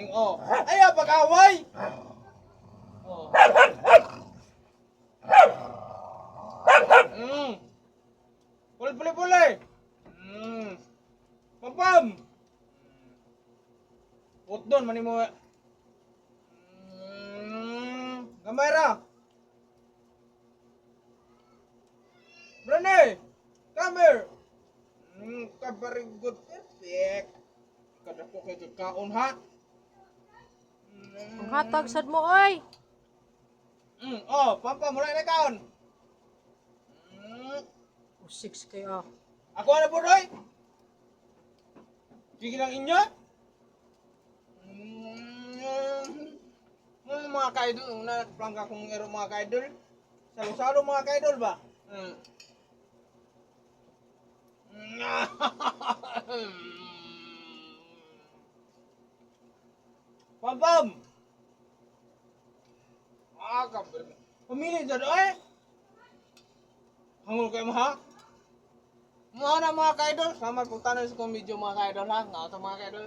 Oh. Ay, pag-away. Oh. Puli. Pam. Put doon, mani mo. Gamay ra. Brane, come here. Very good, perfect. Kada ko kay kakaon ha. Ang hatag sad mo oy. Papa, mula na kaon. O 6 kayo. Ako na po, Roy. Sige lang inyo. Mga ka-idol, plangka kong ero mga ka-idol. Salo-salo mga ka-idol ba? Pam! Kabir. Pumili dyan, eh! Hangul kayo mo, ha? Mga na mga ka-idol. Sama po tayo sa video mga ka-idol, ha? Nga ito mga ka-idol.